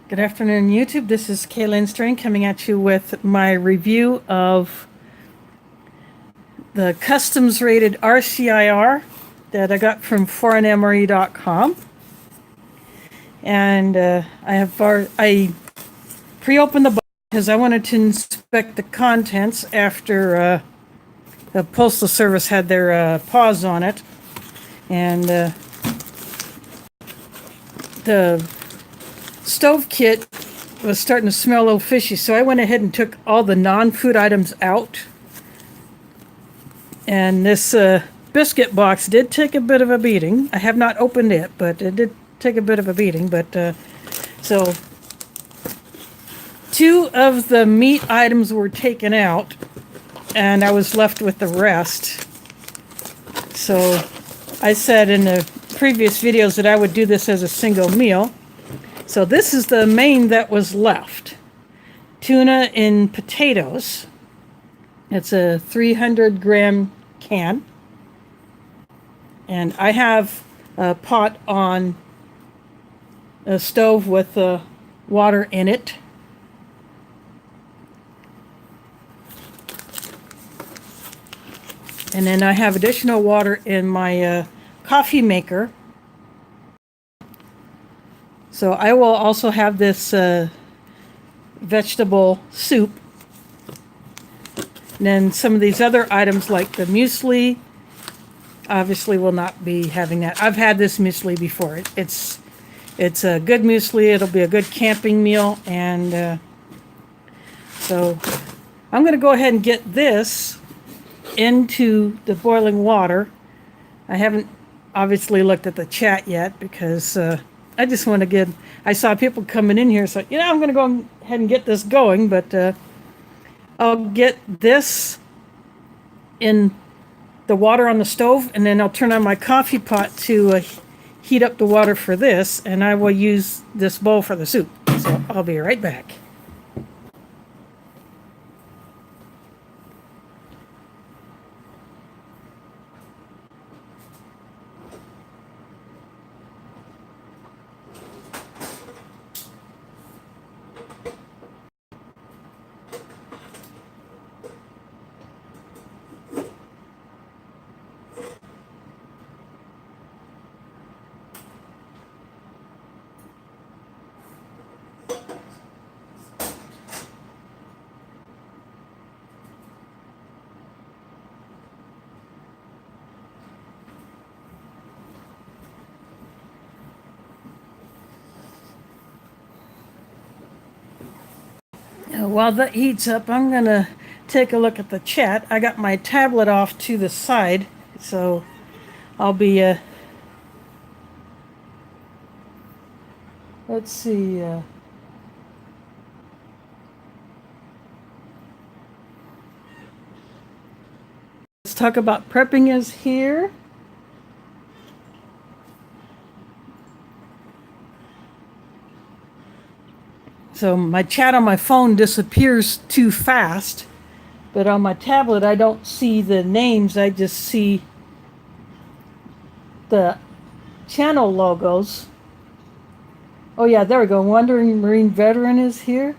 Good afternoon, YouTube. This is Kaylin Strain coming at you with my review of the customs rated RCIR that I got from foreignmre.com. And I pre-opened the box because I wanted to inspect the contents after the Postal Service had their pause on it. And the stove kit was starting to smell a little fishy, so I went ahead and took all the non-food items out. And this biscuit box did take a bit of a beating. I have not opened it, but it did take a bit of a beating. But so 2 of the meat items were taken out, and I was left with the rest. So I said in the previous videos that I would do this as a single meal. So this is the main that was left. Tuna in potatoes. It's a 300-gram can. And I have a pot on a stove with water in it. And then I have additional water in my coffee maker. So I will also have this vegetable soup. And then some of these other items like the muesli, obviously will not be having that. I've had this muesli before. It's a good muesli. It'll be a good camping meal. And so I'm going to go ahead and get this into the boiling water. I haven't obviously looked at the chat yet because I just want to get, I saw people coming in here, so, I'm going to go ahead and get this going, but I'll get this in the water on the stove, and then I'll turn on my coffee pot to heat up the water for this, and I will use this bowl for the soup. So I'll be right back. While that heats up, I'm going to take a look at the chat. I got my tablet off to the side, so I'll be, let's see, let's talk about prepping is here. So my chat on my phone disappears too fast, but on my tablet I don't see the names, I just see the channel logos. Oh yeah, there we go. Wandering Marine Veteran is here.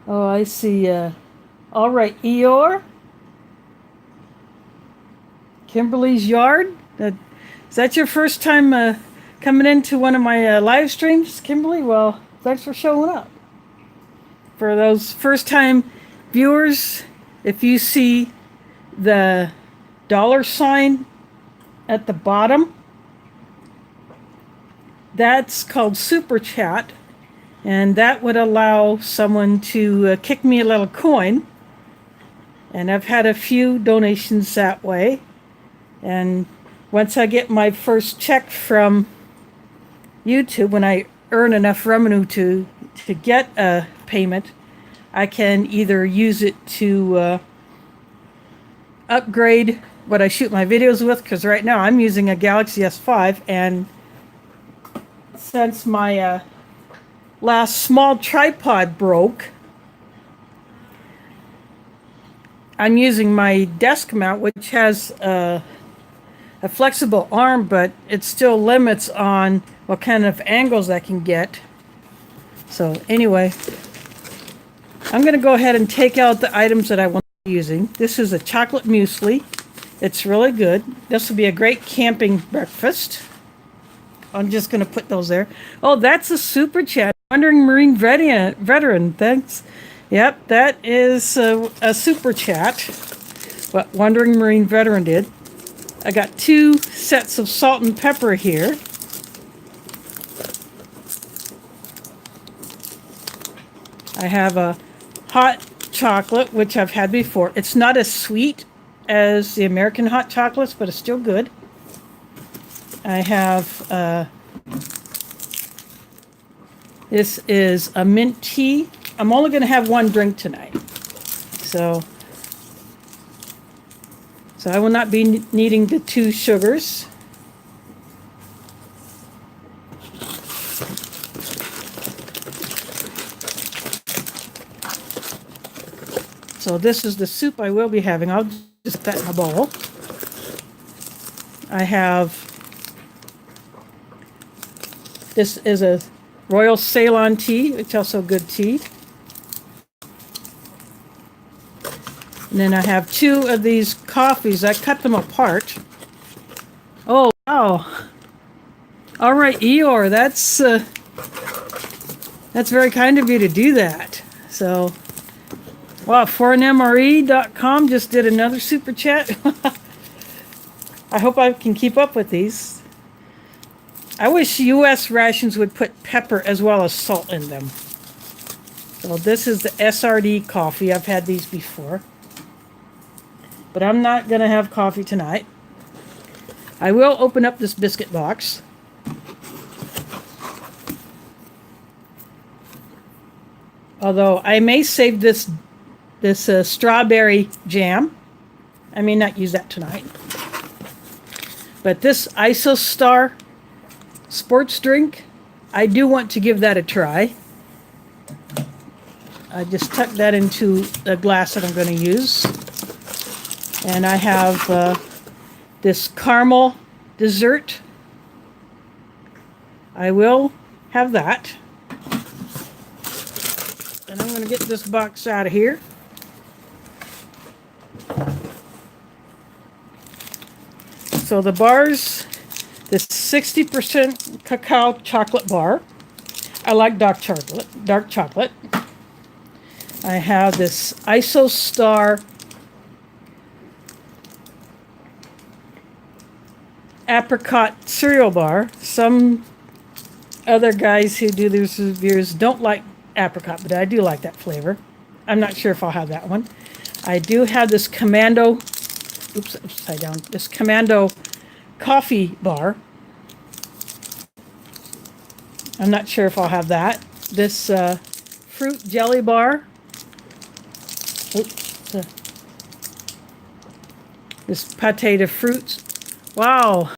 Oh, I see. All right, Eeyore. Kimberly's Yard. Is that your first time coming into one of my live streams, Kimberly? Well, thanks for showing up. For those first-time viewers, if you see the $sign at the bottom, that's called Super Chat, and that would allow someone to kick me a little coin. And I've had a few donations that way. And once I get my first check from YouTube, when I earn enough revenue to get a payment, I can either use it to upgrade what I shoot my videos with, because right now I'm using a Galaxy S5, and since my last small tripod broke, I'm using my desk mount, which has a a flexible arm, but it still limits on what kind of angles I can get. So anyway, I'm going to go ahead and take out the items that I want to be using. This is a chocolate muesli. It's really good. This will be a great camping breakfast. I'm just going to put those there. Oh, that's a super chat. Wandering Marine veteran. Thanks. Yep, that is a super chat. What Wandering Marine veteran did. I got 2 sets of salt and pepper here. I have a hot chocolate, which I've had before. It's not as sweet as the American hot chocolates, but it's still good. I have, this is a mint tea. I'm only going to have 1 drink tonight. So I will not be needing the 2 sugars. So this is the soup I will be having. I'll just put that in a bowl. I have, this is a Royal Ceylon tea. It's also good tea. And then I have 2 of these coffees. I cut them apart. Oh, wow. All right, Eeyore, that's very kind of you to do that. So, wow, 4nmre.com just did another super chat. I hope I can keep up with these. I wish U.S. rations would put pepper as well as salt in them. So this is the SRD coffee. I've had these before. But I'm not going to have coffee tonight. I will open up this biscuit box. Although I may save this strawberry jam. I may not use that tonight. But this IsoStar sports drink, I do want to give that a try. I just tucked that into the glass that I'm going to use. And I have this caramel dessert. I will have that. And I'm going to get this box out of here. So the bars, this 60% cacao chocolate bar. I like dark chocolate. I have this IsoStar apricot cereal bar. Some other guys who do these reviews don't like apricot, but I do like that flavor. I'm not sure if I'll have that one. I do have this Commando, upside down, this Commando coffee bar. I'm not sure if I'll have that. This fruit jelly bar. This pate de fruits. Wow.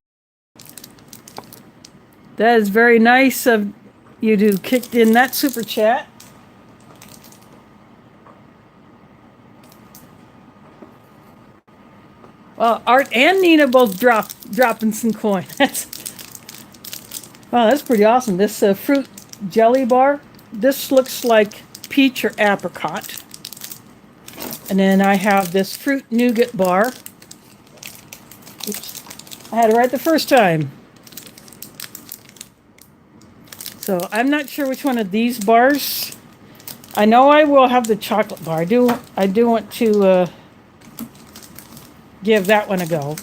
That is very nice of you to kick in that super chat. Well, Art and Nina both dropping some coin. Wow, that's pretty awesome. This fruit jelly bar. This looks like peach or apricot. And then I have this fruit nougat bar. Oops, I had it right the first time. So I'm not sure which one of these bars. I know I will have the chocolate bar. I do want to give that one a go.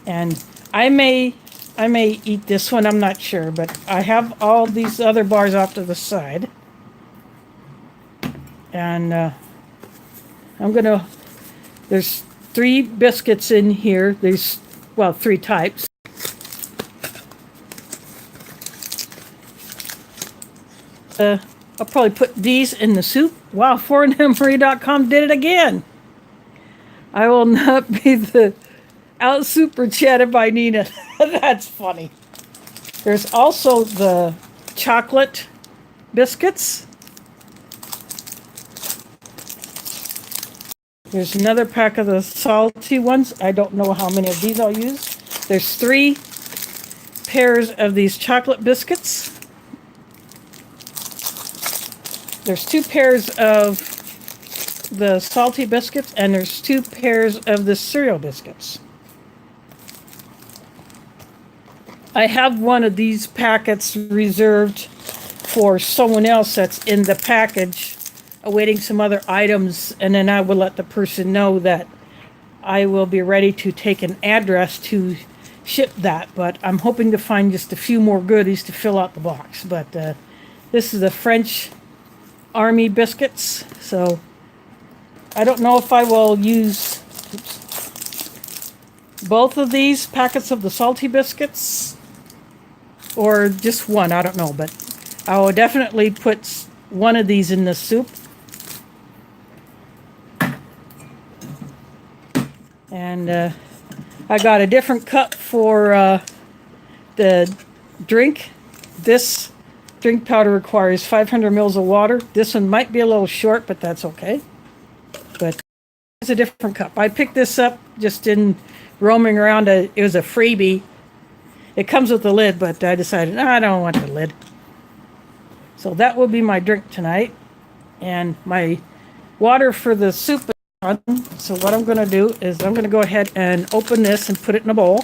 And I may eat this one. I'm not sure, but I have all these other bars off to the side. And I'm gonna. There's 3 biscuits in here. There's 3 types. I'll probably put these in the soup. Wow, 4nmre.com did it again. I will not be out super chatted by Nina. That's funny. There's also the chocolate biscuits. There's another pack of the salty ones. I don't know how many of these I'll use. There's 3 pairs of these chocolate biscuits. There's 2 pairs of the salty biscuits, and there's 2 pairs of the cereal biscuits. I have one of these packets reserved for someone else that's in the package, awaiting some other items, and then I will let the person know that I will be ready to take an address to ship that. But I'm hoping to find just a few more goodies to fill out the box. But this is the French Army biscuits, so I don't know if I will use both of these packets of the salty biscuits or just one. I don't know, but I will definitely put one of these in the soup. And I got a different cup for the drink. This drink powder requires 500 mils of water. This one might be a little short, but that's okay. But it's a different cup. I picked this up just in roaming around. It was a freebie. It comes with the lid, but I decided, I don't want the lid. So that will be my drink tonight. And my water for the soup is on. So what I'm going to do is I'm going to go ahead and open this and put it in a bowl.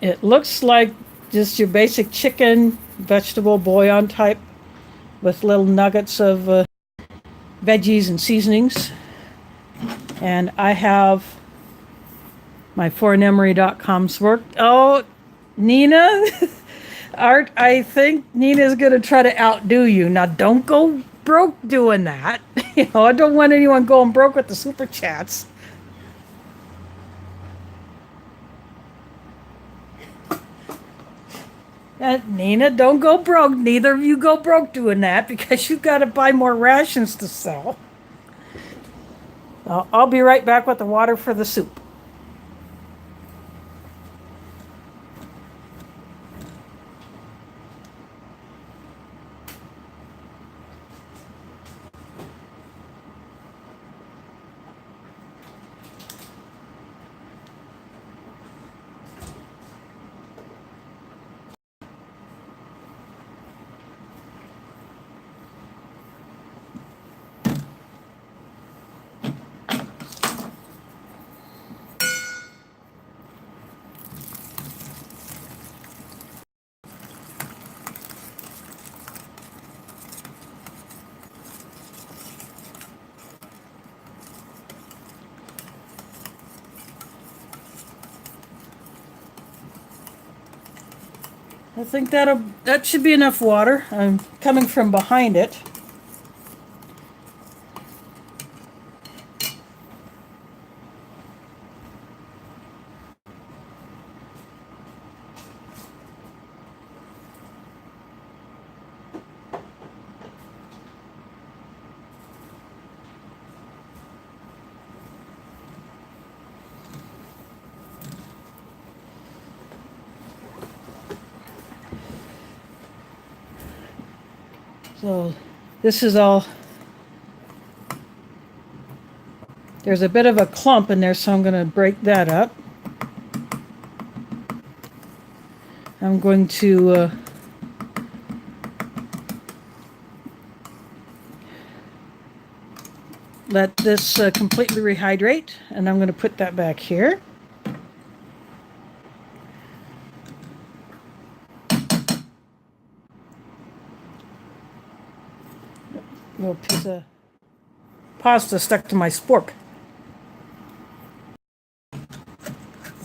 It looks like just your basic chicken, vegetable bouillon type with little nuggets of veggies and seasonings. And I have my foreignmemory.com's work. Oh, Nina, Art, I think Nina's going to try to outdo you. Now, don't go broke doing that. I don't want anyone going broke with the super chats. Nina, don't go broke. Neither of you go broke doing that because you've got to buy more rations to sell. I'll be right back with the water for the soup. I think that should be enough water. I'm coming from behind it. So this is all, there's a bit of a clump in there, so I'm going to break that up. I'm going to let this completely rehydrate, and I'm going to put that back here. Little piece of pasta stuck to my spork.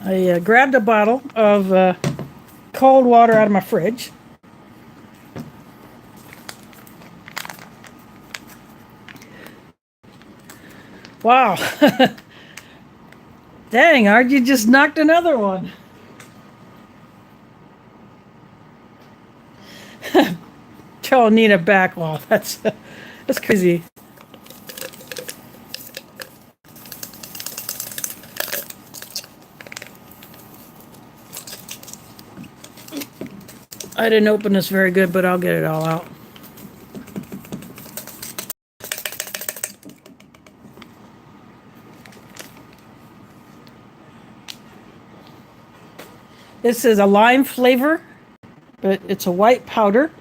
I grabbed a bottle of cold water out of my fridge. Wow. Dang, Art, you just knocked another one. Tell Nina back off. That's crazy. I didn't open this very good, but I'll get it all out. This is a lime flavor, but it's a white powder.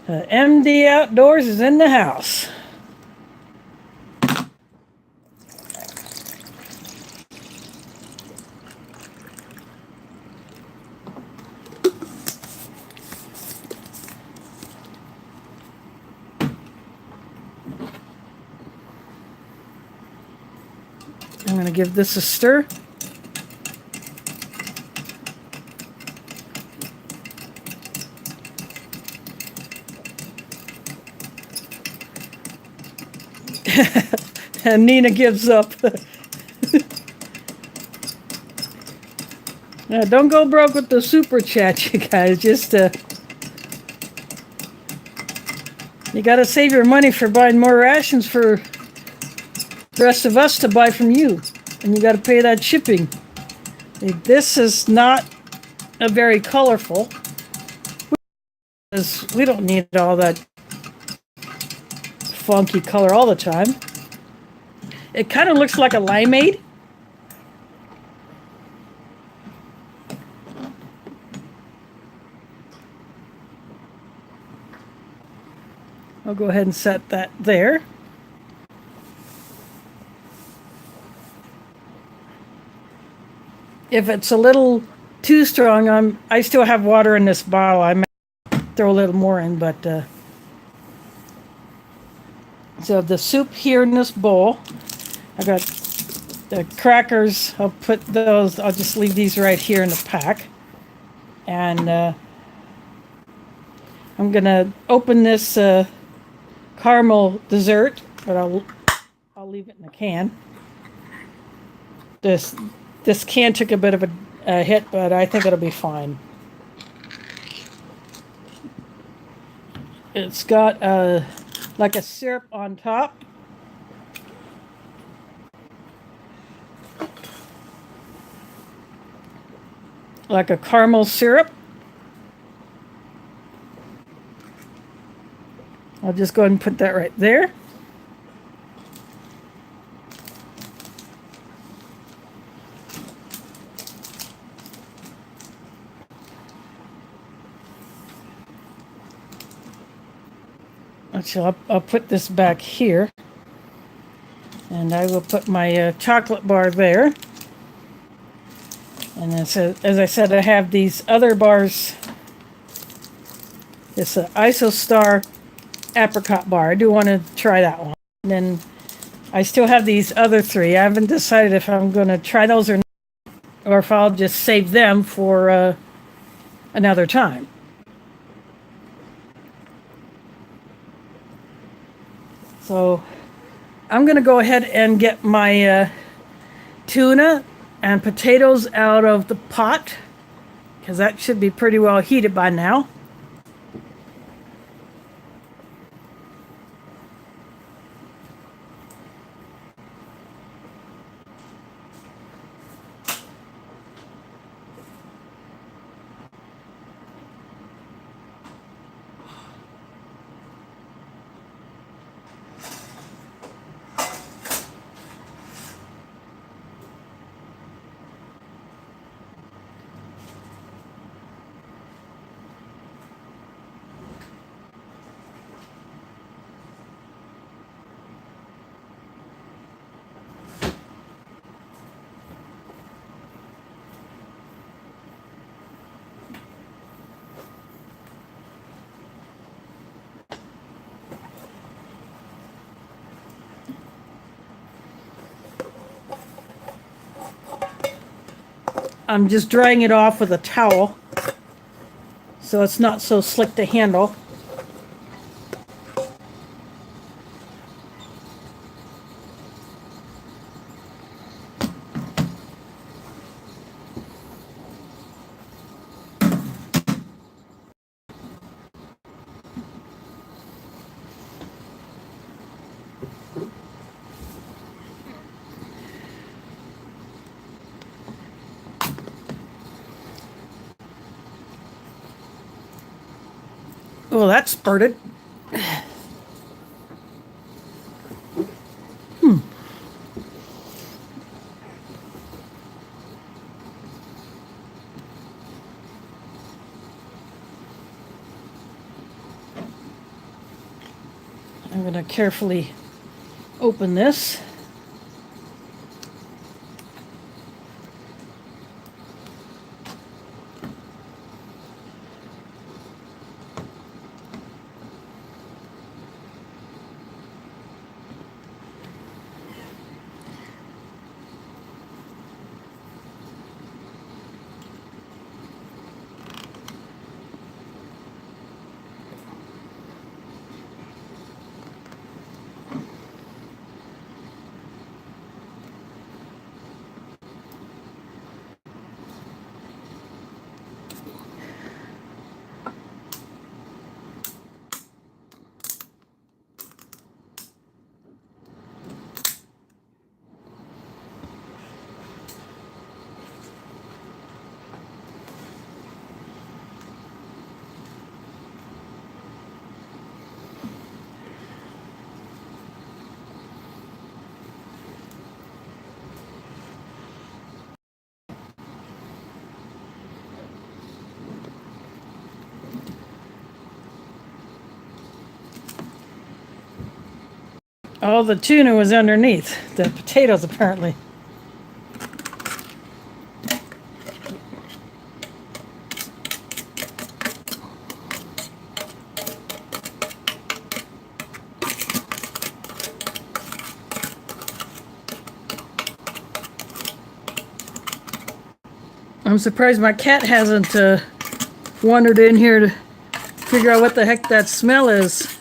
MD Outdoors is in the house. I'm going to give this a stir. And Nina gives up. Now, don't go broke with the super chat, you guys. Just you got to save your money for buying more rations for the rest of us to buy from you, and you got to pay that shipping. This is not a very colorful, because we don't need all that funky color all the time. It kind of looks like a limeade. I'll go ahead and set that there. If it's a little too strong, I still have water in this bottle. I might throw a little more in, but so the soup here in this bowl. I got the crackers. I'll put those. I'll just leave these right here in the pack, and I'm gonna open this caramel dessert, but I'll leave it in the can. This can took a bit of a hit, but I think it'll be fine. It's got like a syrup on top. Like a caramel syrup. I'll just go ahead and put that right there. So I'll put this back here, and I will put my chocolate bar there. And as I said, I have these other bars. It's an Isostar apricot bar. I do want to try that one. And then I still have these other three. I haven't decided if I'm going to try those or not, or if I'll just save them for another time. So I'm going to go ahead and get my tuna and potatoes out of the pot, because that should be pretty well heated by now. I'm just drying it off with a towel so it's not so slick to handle. Well, that spurted. I'm going to carefully open this. All the tuna was underneath the potatoes, apparently. I'm surprised my cat hasn't wandered in here to figure out what the heck that smell is.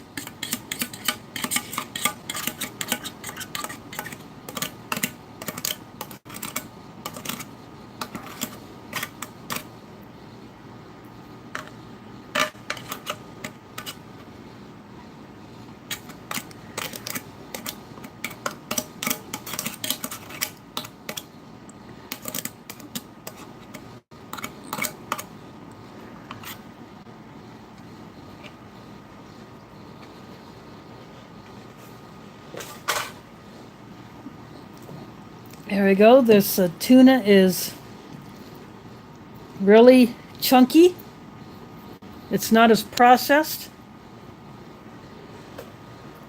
There we go. This tuna is really chunky. It's not as processed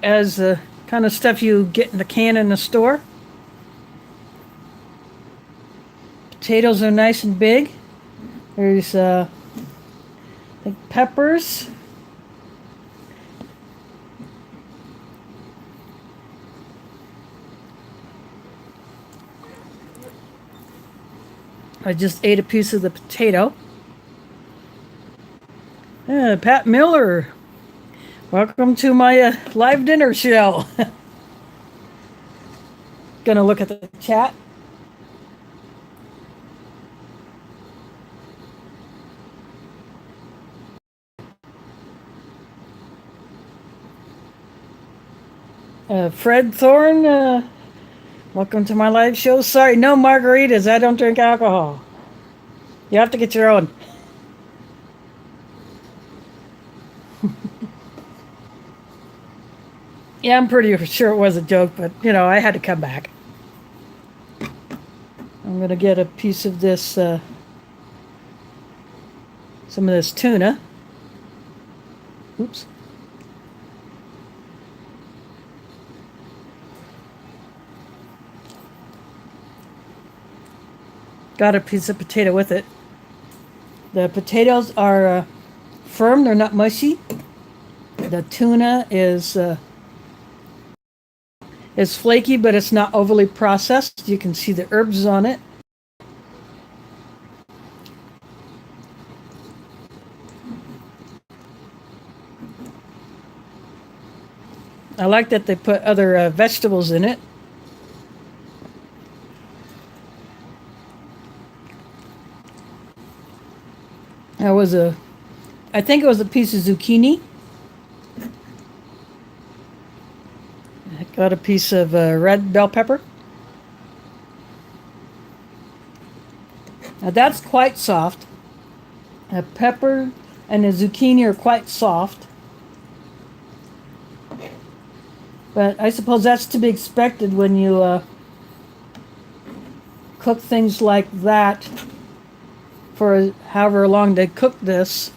as the kind of stuff you get in the can in the store. Potatoes are nice and big. There's like peppers. I just ate a piece of the potato. Pat Miller, welcome to my live dinner show. Gonna look at the chat. Fred Thorne, welcome to my live show. Sorry, no margaritas. I don't drink alcohol. You have to get your own. Yeah, I'm pretty sure it was a joke, but, you know, I had to come back. I'm going to get a piece of this, some of this tuna. Oops. Got a piece of potato with it. The potatoes are firm, they're not mushy. The tuna is flaky, but it's not overly processed. You can see the herbs on it. I like that they put other vegetables in it. I think it was a piece of zucchini. I got a piece of red bell pepper. Now that's quite soft. A pepper and a zucchini are quite soft. But I suppose that's to be expected when you cook things like that for however long they cook this.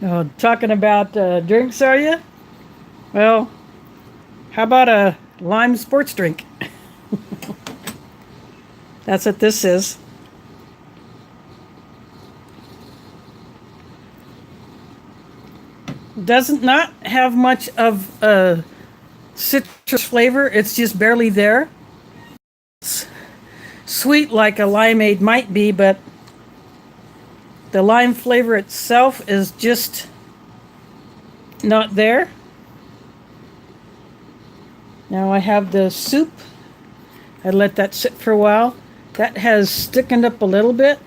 Oh, talking about drinks, are you? Well, how about a lime sports drink? That's what this is. Doesn't not have much of a citrus flavor. It's just barely there. It's sweet like a limeade might be, but the lime flavor itself is just not there. Now I have the soup. I let that sit for a while. That has thickened up a little bit.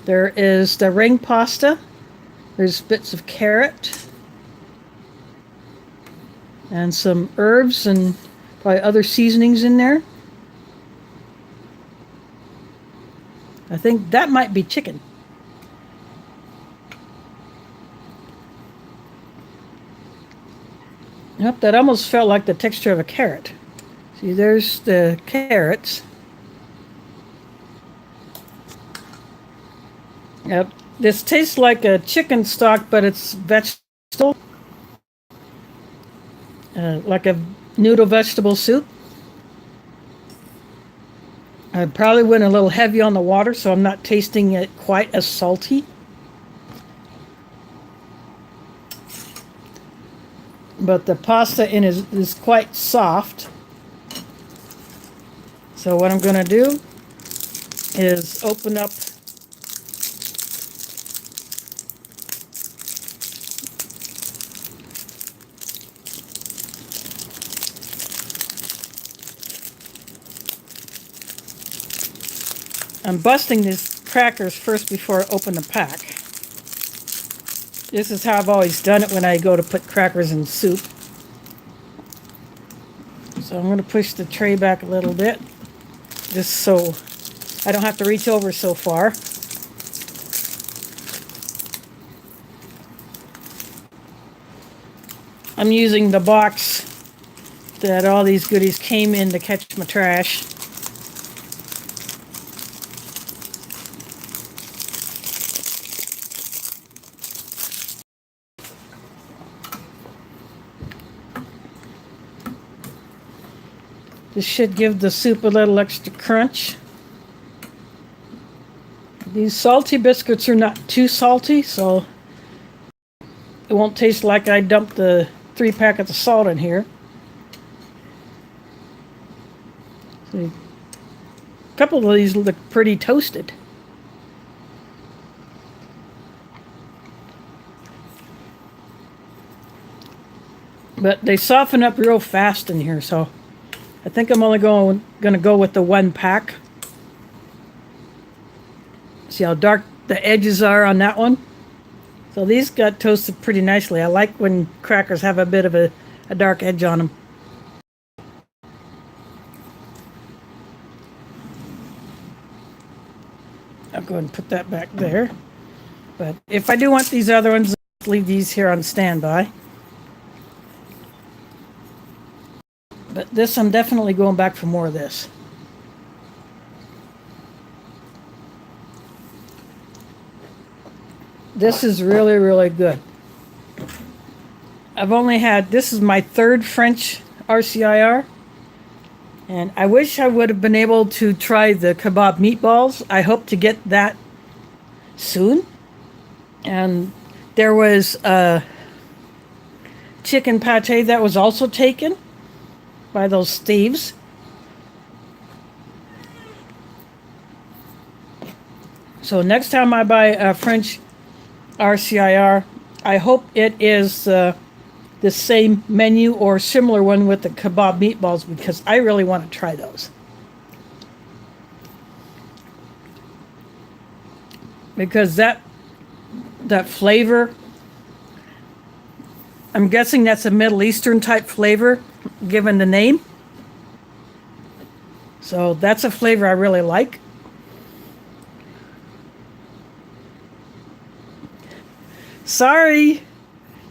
There is the ring pasta. There's bits of carrot and some herbs and probably other seasonings in there. I think that might be chicken. Yep, that almost felt like the texture of a carrot. See, there's the carrots. Yep, this tastes like a chicken stock, but it's vegetable. Like a noodle vegetable soup. I probably went a little heavy on the water, so I'm not tasting it quite as salty. But the pasta in is quite soft. So what I'm going to do is open up I'm busting these crackers first before I open the pack. This is how I've always done it when I go to put crackers in soup. So I'm going to push the tray back a little bit, just so I don't have to reach over so far. I'm using the box that all these goodies came in to catch my trash. This should give the soup a little extra crunch. These salty biscuits are not too salty, so it won't taste like I dumped the 3 packets of salt in here. See, a couple of these look pretty toasted. But they soften up real fast in here, so I think I'm only going to go with the 1 pack. See how dark the edges are on that one? So these got toasted pretty nicely. I like when crackers have a bit of a dark edge on them. I'll go ahead and put that back there. But if I do want these other ones, I'll leave these here on standby. But this, I'm definitely going back for more of this. This is really, really good. I've only had, this is my 3rd French RCIR. And I wish I would have been able to try the kebab meatballs. I hope to get that soon. And there was a chicken pate that was also taken by those thieves. So next time I buy a French RCIR, I hope it is the same menu or similar one with the kebab meatballs, because I really want to try those. Because that flavor, I'm guessing that's a Middle Eastern type flavor. given the name. So that's a flavor I really like. Sorry,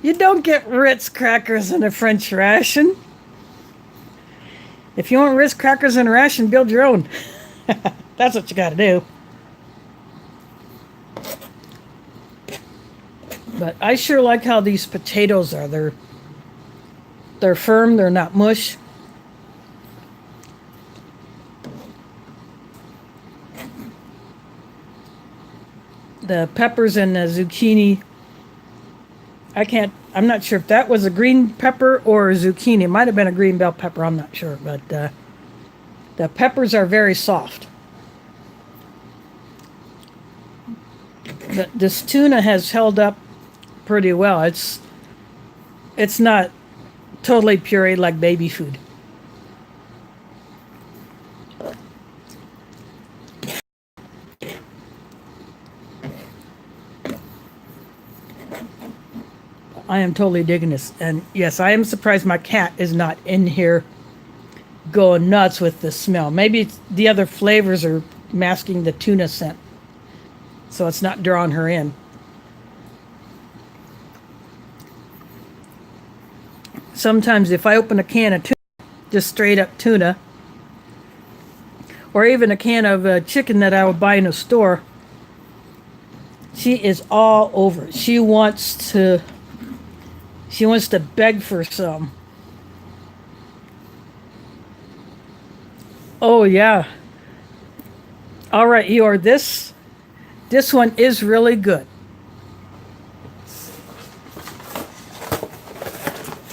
you don't get Ritz crackers in a French ration. If you want Ritz crackers in a ration, build your own. That's what you got to do. But I sure like how these potatoes are. They're firm, they're not mush. The peppers and the zucchini, I'm not sure if that was a green pepper or a zucchini. It might have been a green bell pepper, I'm not sure. But the peppers are very soft. This tuna has held up pretty well. It's not totally pureed like baby food. I am totally digging this. And yes, I am surprised my cat is not in here going nuts with the smell. Maybe the other flavors are masking the tuna scent, so it's not drawing her in. Sometimes if I open a can of tuna, just straight up tuna, or even a can of chicken that I would buy in a store, she is all over it. She wants to beg for some. Oh yeah. All right, Eeyore, this one is really good.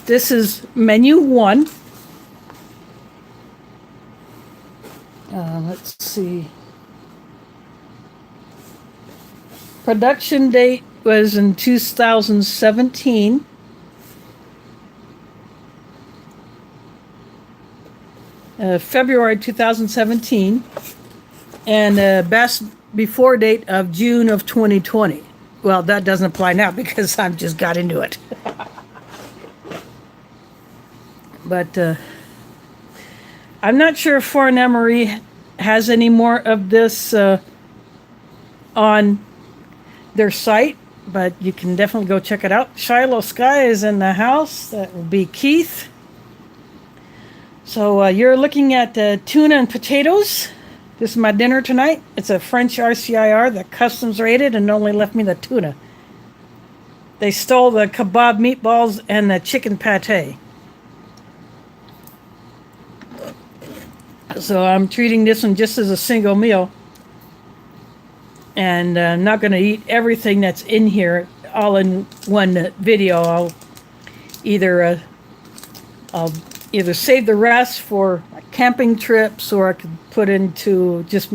This is menu 1. Let's see. Production date was in 2017. February 2017. And best before date of June of 2020. Well, that doesn't apply now because I've just got into it. But I'm not sure if Foreign Emery has any more of this on their site, but you can definitely go check it out. Shiloh Sky is in the house. That will be Keith. So you're looking at tuna and potatoes. This is my dinner tonight. It's a French RCIR that customs rated and only left me the tuna. They stole the kebab meatballs and the chicken pate. So I'm treating this one just as a single meal. And I'm not going to eat everything that's in here all in one video. I'll either save the rest for camping trips, or I could put into just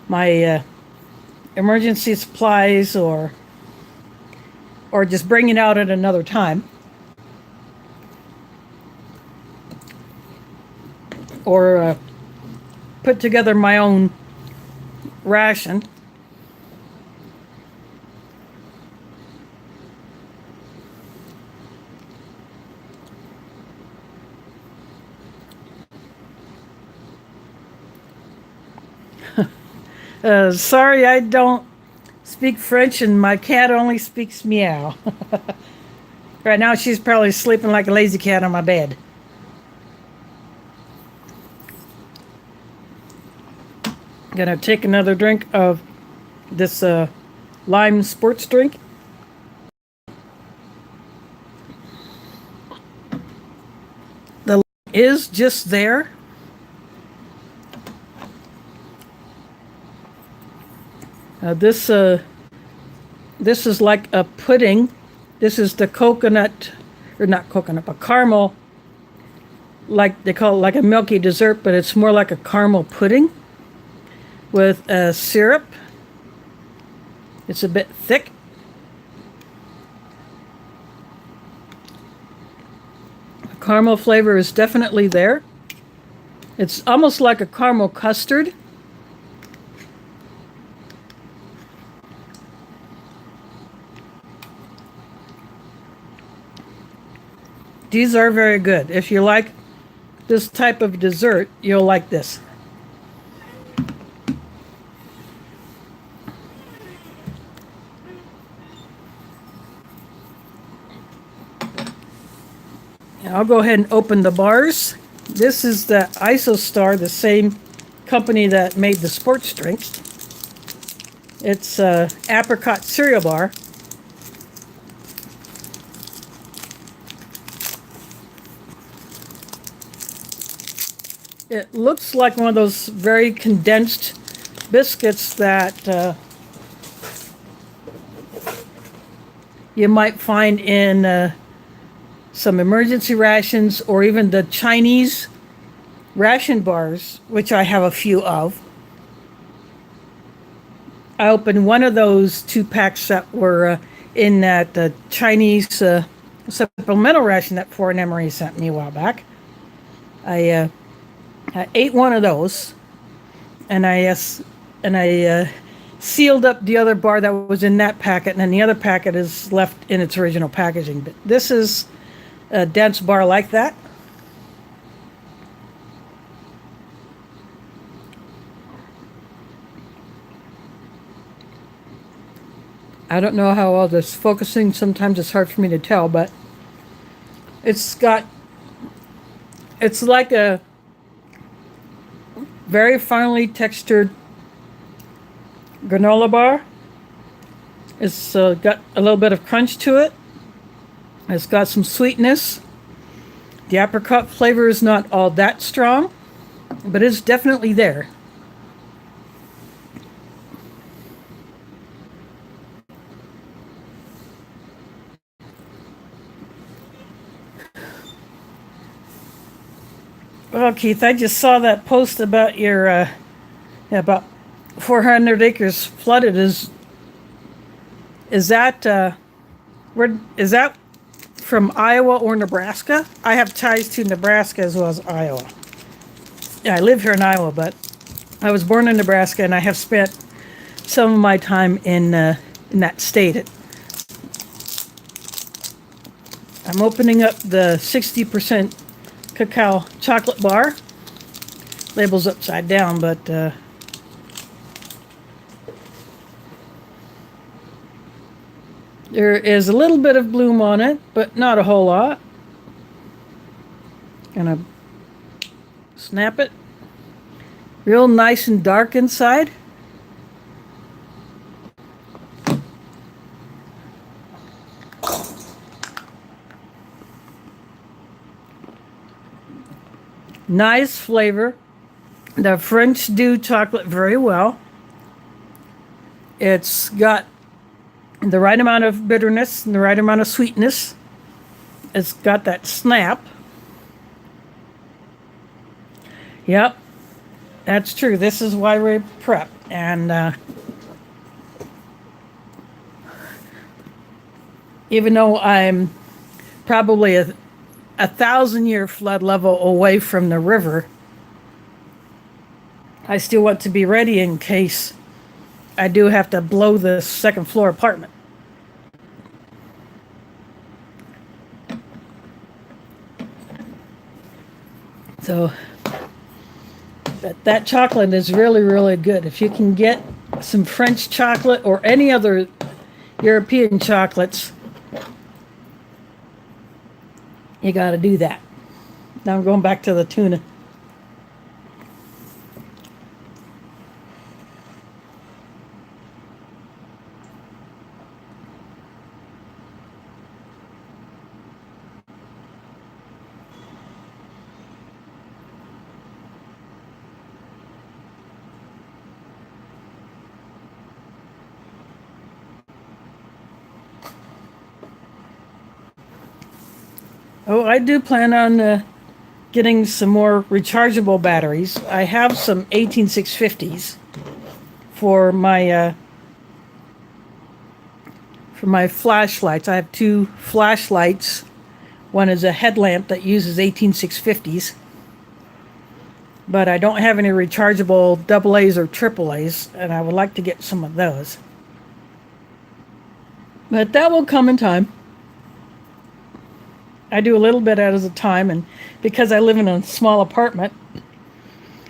my emergency supplies, or just bring it out at another time. Or put together my own ration. Sorry, I don't speak French, and my cat only speaks meow. Right now, she's probably sleeping like a lazy cat on my bed. Gonna take another drink of this lime sports drink. The lime is just there. This is like a pudding. This is the coconut, or not coconut, but caramel. Like they call it, like a milky dessert, but it's more like a caramel pudding with syrup. It's a bit thick. The caramel flavor is definitely there. It's almost like a caramel custard. These are very good. If you like this type of dessert, you'll like this. I'll go ahead and open the bars. This is the IsoStar, the same company that made the sports drinks. It's a apricot cereal bar. It looks like one of those very condensed biscuits that you might find in some emergency rations, or even the Chinese ration bars, which I have a few of. I opened one of those 2-packs that were in that Chinese supplemental ration that Fort Emery sent me a while back. I ate one of those, and I sealed up the other bar that was in that packet, and then the other packet is left in its original packaging. But this is a dense bar like that. I don't know how well this focusing. Sometimes it's hard for me to tell, but it's like a very finely textured granola bar. It's got a little bit of crunch to it. It's got some sweetness. The apricot flavor is not all that strong, but it's definitely there. Well, Keith, I just saw that post about your about 400 acres flooded. Is that where is that from, Iowa or Nebraska? I have ties to Nebraska as well as Iowa. Yeah, I live here in Iowa, but I was born in Nebraska, and I have spent some of my time in that state. I'm opening up the 60% cacao chocolate bar. Label's upside down, but there is a little bit of bloom on it, but not a whole lot. Gonna snap it. Real nice and dark inside. Nice flavor. The French do chocolate very well. It's got the right amount of bitterness and the right amount of sweetness. It's got that snap. Yep, that's true. This is why we prep. And even though I'm probably a 1,000-year flood level away from the river, I still want to be ready in case I do have to blow the second floor apartment. So, but that chocolate is really, really good. If you can get some French chocolate or any other European chocolates, you got to do that. Now I'm going back to the tuna. Oh, I do plan on getting some more rechargeable batteries. I have some 18650s for my flashlights. I have 2 flashlights. One is a headlamp that uses 18650s, but I don't have any rechargeable AA's or AAA's, and I would like to get some of those. But that will come in time. I do a little bit at a time, and because I live in a small apartment,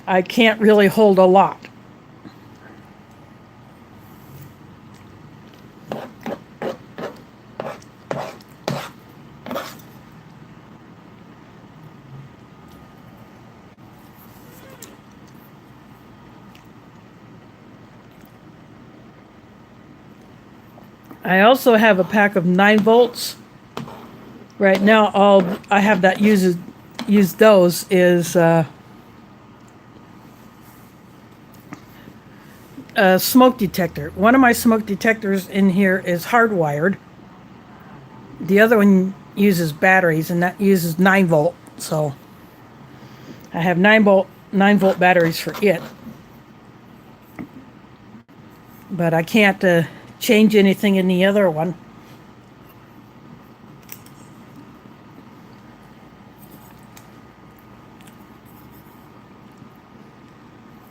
I can't really hold a lot. I also have a pack of 9 volts. Right now, all I have that use those is a smoke detector. One of my smoke detectors in here is hardwired. The other one uses batteries, and that uses 9 volt. So I have 9 volt batteries for it. But I can't change anything in the other one.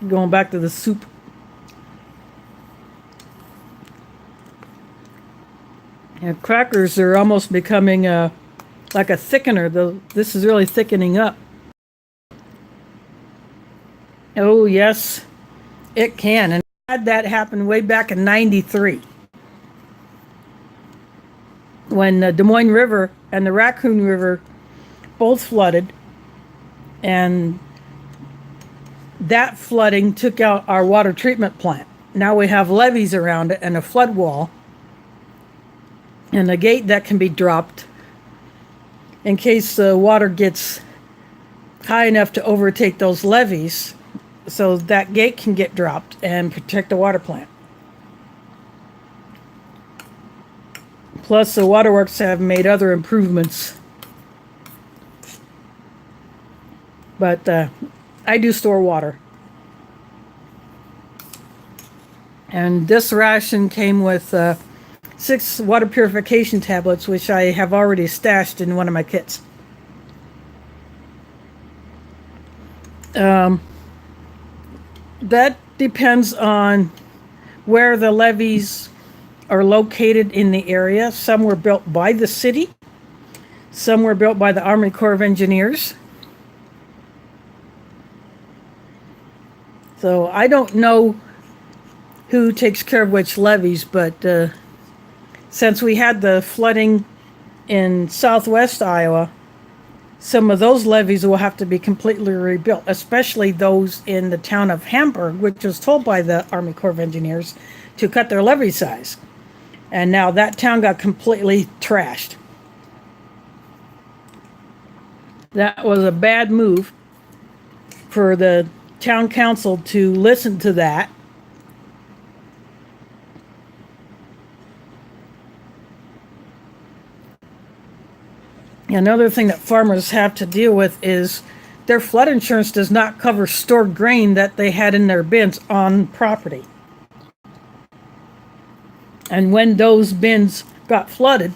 Going back to the soup. And crackers are almost becoming like a thickener. This is really thickening up. Oh yes, it can. And I had that happen way back in '93. When the Des Moines River and the Raccoon River both flooded, and that flooding took out our water treatment plant. Now we have levees around it and a flood wall and a gate that can be dropped in case the water gets high enough to overtake those levees, so that gate can get dropped and protect the water plant. Plus, the waterworks have made other improvements. But I do store water. And this ration came with 6 water purification tablets, which I have already stashed in one of my kits. That depends on where the levees are located in the area. Some were built by the city. Some were built by the Army Corps of Engineers. So I don't know who takes care of which levees, but since we had the flooding in southwest Iowa, some of those levees will have to be completely rebuilt, especially those in the town of Hamburg, which was told by the Army Corps of Engineers to cut their levee size. And now that town got completely trashed. That was a bad move for the town council to listen to that. Another thing that farmers have to deal with is their flood insurance does not cover stored grain that they had in their bins on property. And when those bins got flooded,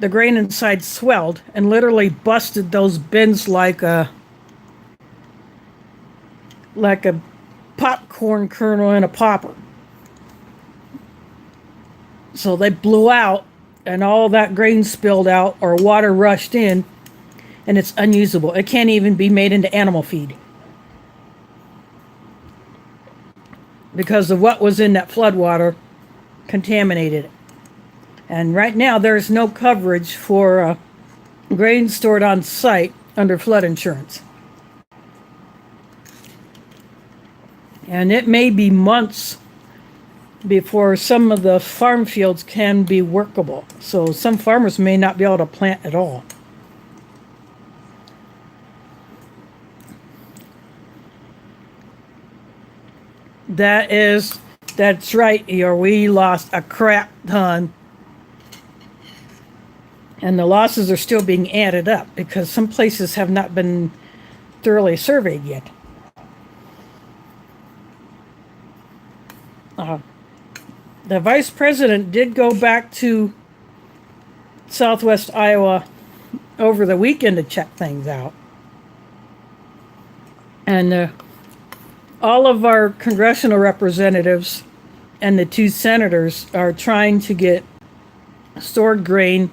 the grain inside swelled and literally busted those bins like a popcorn kernel in a popper. So they blew out, and all that grain spilled out or water rushed in, and it's unusable. It can't even be made into animal feed because of what was in that flood water contaminated it. And right now there's no coverage for grain stored on site under flood insurance. And it may be months before some of the farm fields can be workable. So some farmers may not be able to plant at all. That's right, Eeyore. We lost a crap ton. And the losses are still being added up because some places have not been thoroughly surveyed yet. The vice president did go back to southwest Iowa over the weekend to check things out. And all of our congressional representatives and the 2 senators are trying to get stored grain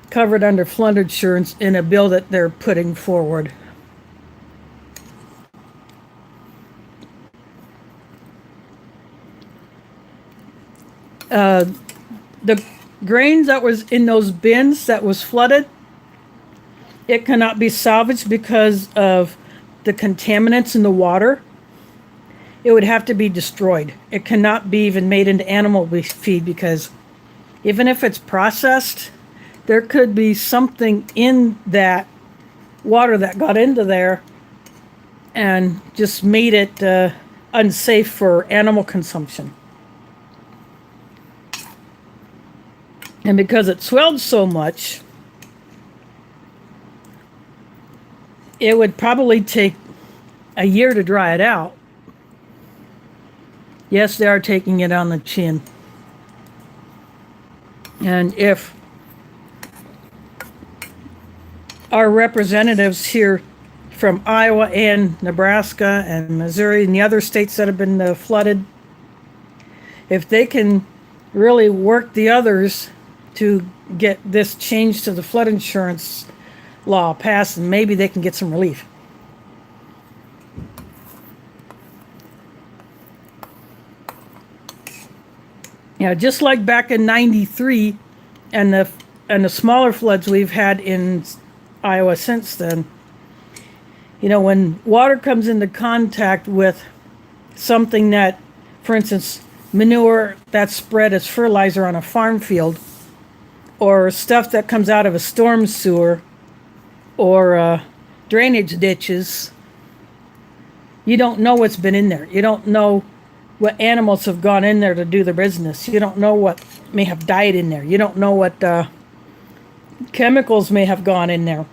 covered under flood insurance in a bill that they're putting forward. The grains that was in those bins that was flooded, it cannot be salvaged because of the contaminants in the water. It would have to be destroyed. It cannot be even made into animal feed, because even if it's processed, there could be something in that water that got into there and just made it unsafe for animal consumption. And because it swelled so much, it would probably take a year to dry it out. Yes, they are taking it on the chin. And if our representatives here from Iowa and Nebraska and Missouri and the other states that have been flooded, if they can really work the others to get this change to the flood insurance law passed, and maybe they can get some relief. Just like back in '93 and the smaller floods we've had in Iowa since then, when water comes into contact with something that, for instance, manure that's spread as fertilizer on a farm field, or stuff that comes out of a storm sewer, or drainage ditches, you don't know what's been in there. You don't know what animals have gone in there to do their business. You don't know what may have died in there. You don't know what chemicals may have gone in there.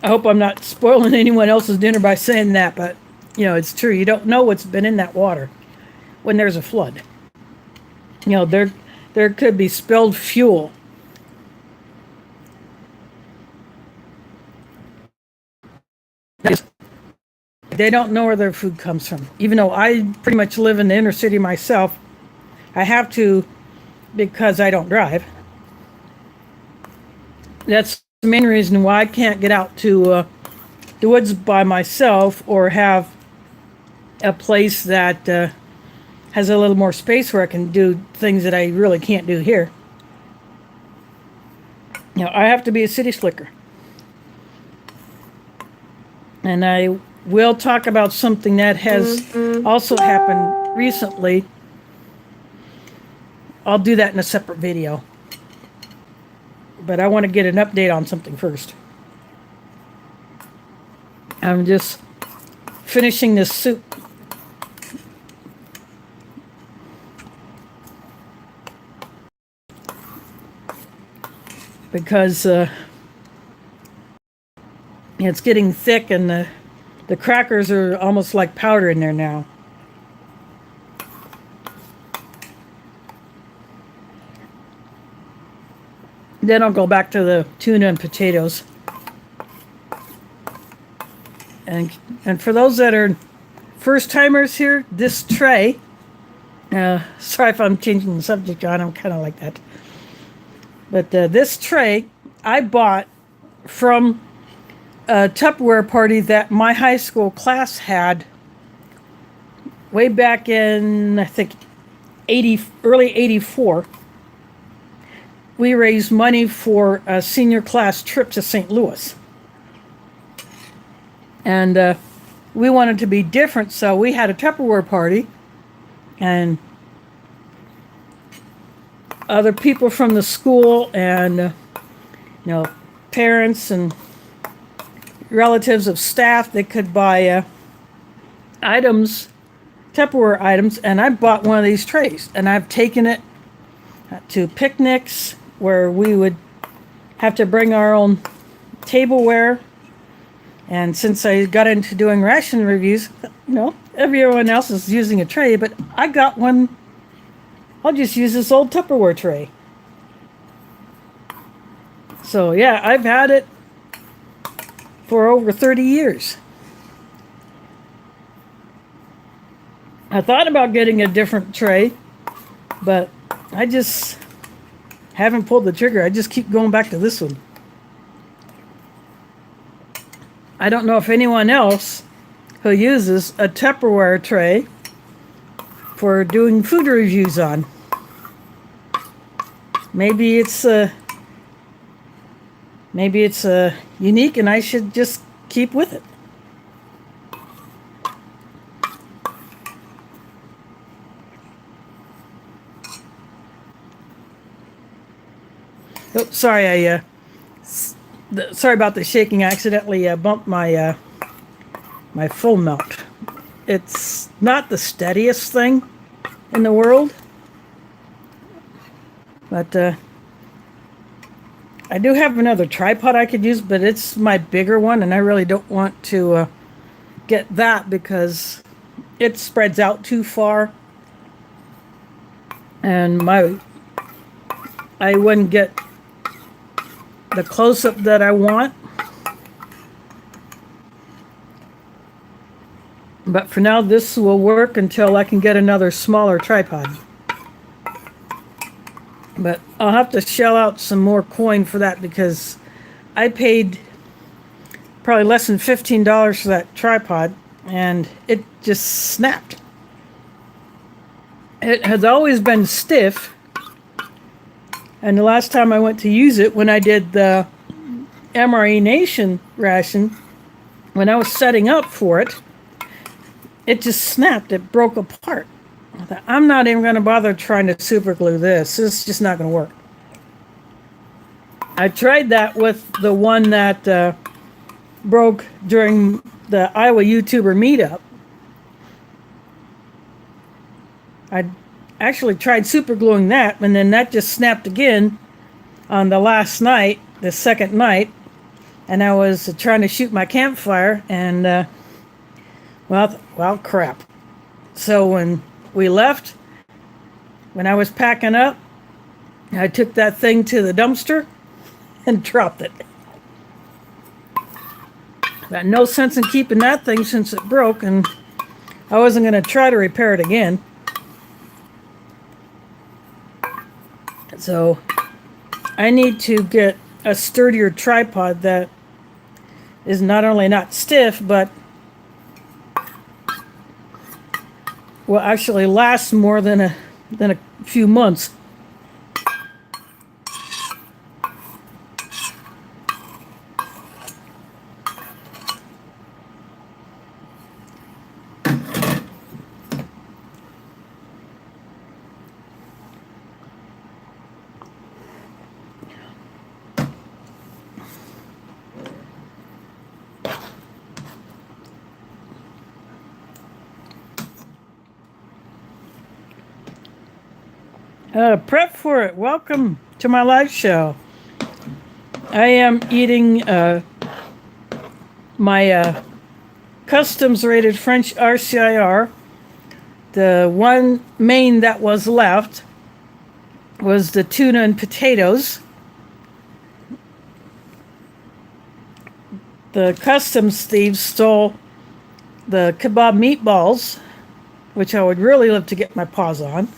I hope I'm not spoiling anyone else's dinner by saying that, but it's true. You don't know what's been in that water when there's a flood. There could be spilled fuel. They don't know where their food comes from. Even though I pretty much live in the inner city myself, I have to because I don't drive. That's the main reason why I can't get out to the woods by myself, or have a place that has a little more space where I can do things that I really can't do here. I have to be a city slicker. And I will talk about something that has also happened recently. I'll do that in a separate video. But I want to get an update on something first. I'm just finishing this soup. Because it's getting thick, and the crackers are almost like powder in there now. Then I'll go back to the tuna and potatoes. And for those that are first timers here, this tray, sorry if I'm changing the subject, John, I'm kind of like that. But this tray I bought from a Tupperware party that my high school class had way back in, I think, early 84. We raised money for a senior class trip to St. Louis. And we wanted to be different, so we had a Tupperware party. And other people from the school and, parents and relatives of staff that could buy items, Tupperware items, and I bought one of these trays. And I've taken it to picnics where we would have to bring our own tableware. And since I got into doing ration reviews, everyone else is using a tray, but I got one. I'll just use this old Tupperware tray. So yeah, I've had it for over 30 years. I thought about getting a different tray, but I just Haven't pulled the trigger. I just keep going back to this one. I don't know if anyone else who uses a Tupperware tray for doing food reviews on. Maybe it's unique and I should just keep with it. Oh, sorry, sorry about the shaking. I accidentally bumped my my full melt. It's not the steadiest thing in the world, but I do have another tripod I could use, but it's my bigger one, and I really don't want to get that because it spreads out too far, and I wouldn't get the close-up that I want. But for now, this will work until I can get another smaller tripod. But I'll have to shell out some more coin for that because I paid probably less than $15 for that tripod and it just snapped. It has always been stiff. And the last time I went to use it, when I did the Ration ration, when I was setting up for it, it just snapped. It broke apart. I thought, I'm not even going to bother trying to super glue this. This is just not going to work. I tried that with the one that broke during the Iowa YouTuber meetup. I actually tried super gluing that, and then that just snapped again on the last night, the second night, and I was trying to shoot my campfire, and well, crap. So when we left, when I was packing up, I took that thing to the dumpster and dropped it. Got no sense in keeping that thing since it broke, and I wasn't going to try to repair it again. So I need to get a sturdier tripod that is not only not stiff, but will actually last more than a few months. Prep for it. Welcome to my live show. I am eating my customs rated French RCIR. The one main that was left was the tuna and potatoes. The customs thieves stole the kebab meatballs, which I would really love to get my paws on.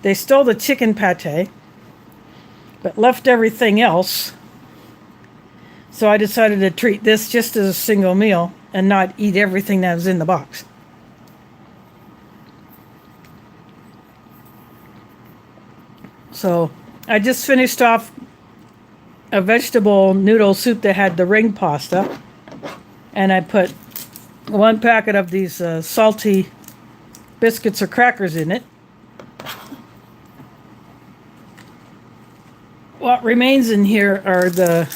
They stole the chicken pate, but left everything else. So I decided to treat this just as a single meal and not eat everything that was in the box. So I just finished off a vegetable noodle soup that had the ring pasta, and I put one packet of these salty biscuits or crackers in it. What remains in here are the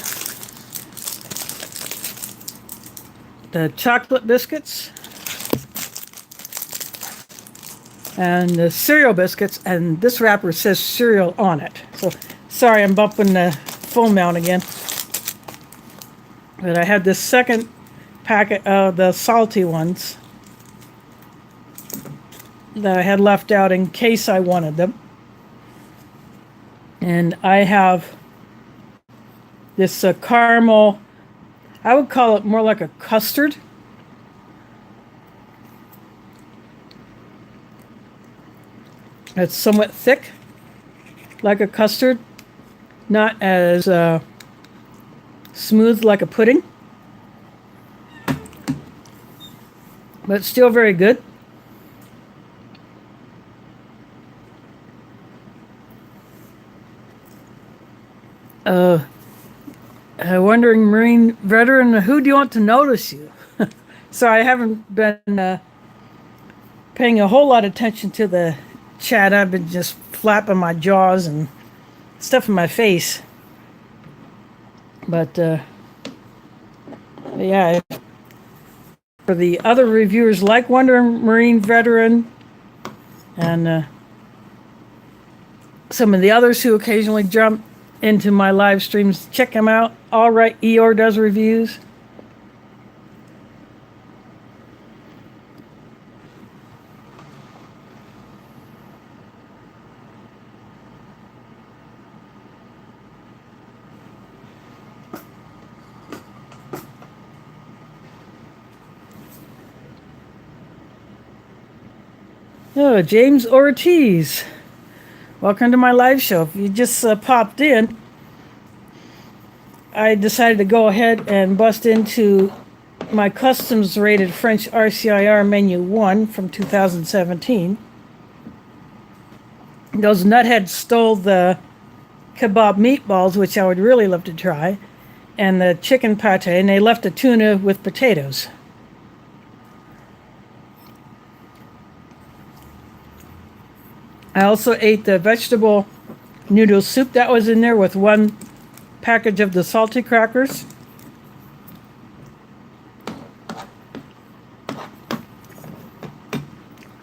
chocolate biscuits and the cereal biscuits, and this wrapper says cereal on it. So sorry, I'm bumping the full mount again. But I had this second packet of the salty ones that I had left out in case I wanted them. And I have this caramel, I would call it more like a custard. It's somewhat thick, like a custard. not as smooth like a pudding, but still very good. Wondering Marine veteran, who do you want to notice you? So I haven't been paying a whole lot of attention to the chat. I've been just flapping my jaws and stuff in my face. But yeah, for the other reviewers like Wondering Marine veteran and some of the others who occasionally jump into my live streams, check them out. All right, Eeyore does reviews. Oh, James Ortiz. Welcome to my live show. If you just popped in, I decided to go ahead and bust into my customs rated French RCIR menu 1 from 2017. Those nutheads stole the kebab meatballs, which I would really love to try, and the chicken pate, and they left the tuna with potatoes. I also ate the vegetable noodle soup that was in there with one package of the salty crackers.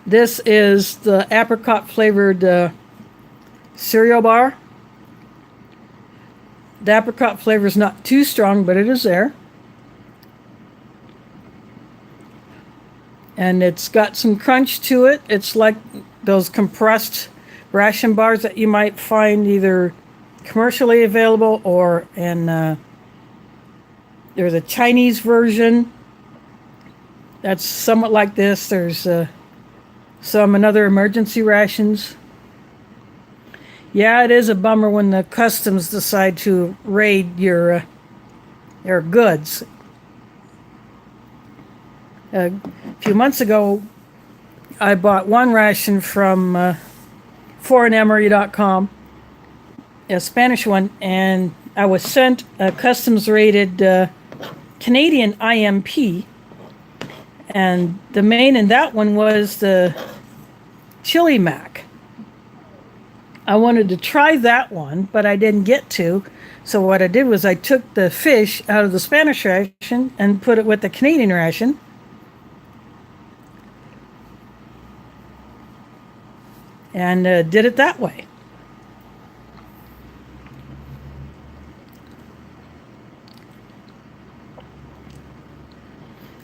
This is the apricot flavored cereal bar. The apricot flavor is not too strong, but it is there. And it's got some crunch to it. It's like those compressed ration bars that you might find either commercially available or in there's a Chinese version that's somewhat like this. There's some in other emergency rations. Yeah, it is a bummer when the customs decide to raid your goods. A few months ago, I bought one ration from foreignemery.com, a Spanish one, and I was sent a customs rated Canadian IMP, and the main in that one was the chili mac. I wanted to try that one, but I didn't get to. So what I did was I took the fish out of the Spanish ration and put it with the Canadian ration. And did it that way.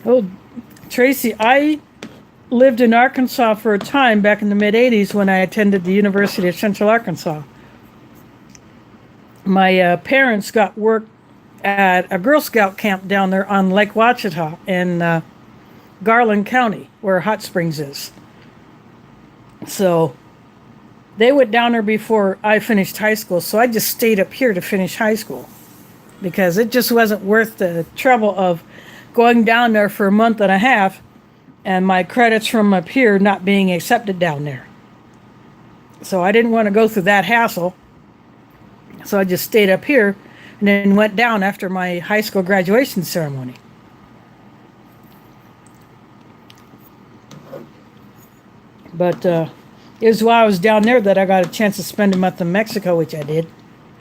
Oh, Tracy, I lived in Arkansas for a time back in the mid-'80s when I attended the University of Central Arkansas. My parents got work at a Girl Scout camp down there on Lake Ouachita in Garland County, where Hot Springs is. So they went down there before I finished high school, so I just stayed up here to finish high school because it just wasn't worth the trouble of going down there for a month and a half and my credits from up here not being accepted down there. So I didn't want to go through that hassle, so I just stayed up here and then went down after my high school graduation ceremony. But it was while I was down there that I got a chance to spend a month in Mexico, which I did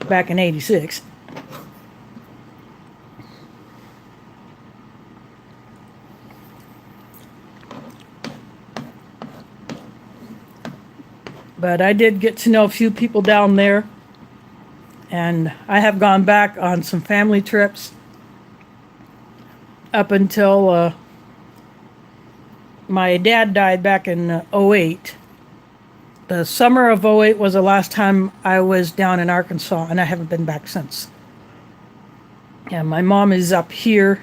back in '86. But I did get to know a few people down there, and I have gone back on some family trips up until my dad died back in '08. The summer of '08 was the last time I was down in Arkansas, and I haven't been back since. Yeah, my mom is up here.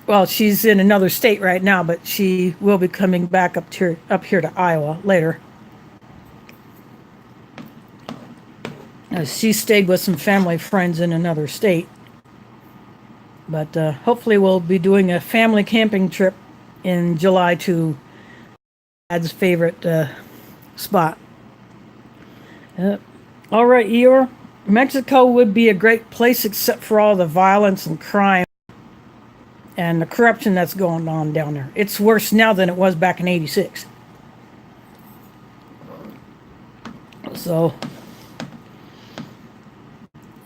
Well, she's in another state right now, but she will be coming back up here to Iowa later. She stayed with some family friends in another state. But hopefully we'll be doing a family camping trip in July to Dad's favorite spot. All right, Eeyore. Mexico would be a great place except for all the violence and crime and the corruption that's going on down there. It's worse now than it was back in '86. So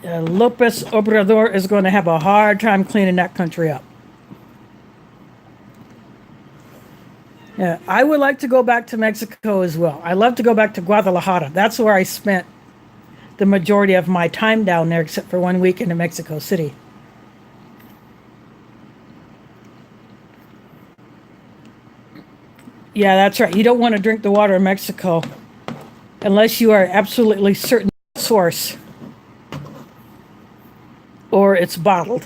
Lopez Obrador is going to have a hard time cleaning that country up. Yeah, I would like to go back to Mexico as well. I love to go back to Guadalajara. That's where I spent the majority of my time down there, except for 1 week in Mexico City. Yeah, that's right. You don't want to drink the water in Mexico unless you are absolutely certain of the source or it's bottled.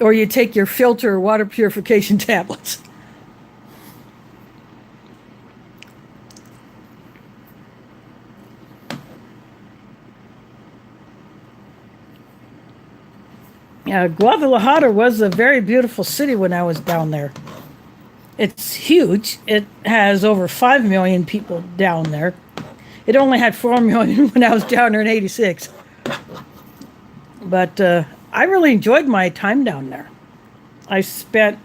Or you take your filter water purification tablets. Guadalajara was a very beautiful city when I was down there. It's huge. It has over 5 million people down there. It only had 4 million when I was down there in '86. But I really enjoyed my time down there. I spent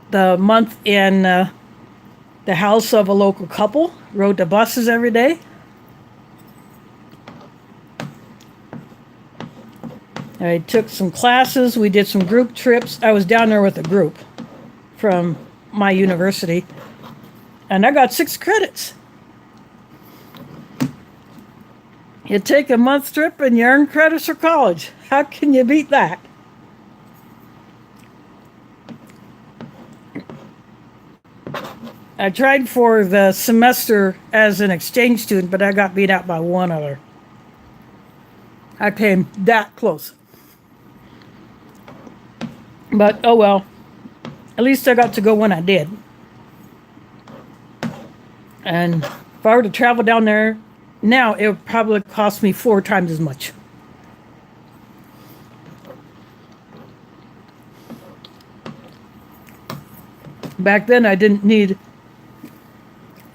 the month in the house of a local couple, rode the buses every day. I took some classes. We did some group trips. I was down there with a group from my university, and I got 6 credits. You take a month trip and you earn credits for college. How can you beat that? I tried for the semester as an exchange student, but I got beat out by one other. I came that close. But, oh well. At least I got to go when I did. And if I were to travel down there now, it would probably cost me 4 times as much. Back then, I didn't need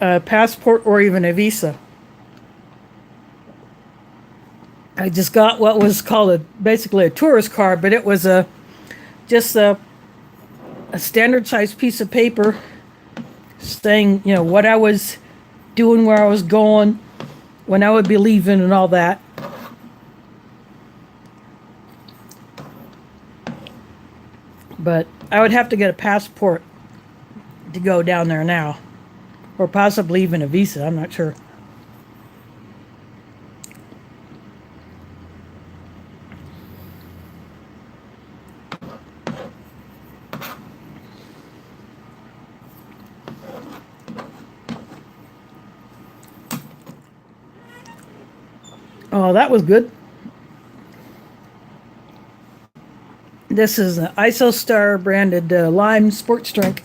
a passport or even a visa. I just got what was called basically a tourist card, but it was just a standard sized piece of paper saying, what I was doing, where I was going, when I would be leaving and all that. But I would have to get a passport to go down there now, or possibly even a visa, I'm not sure. Oh, that was good. This is an IsoStar branded lime sports drink.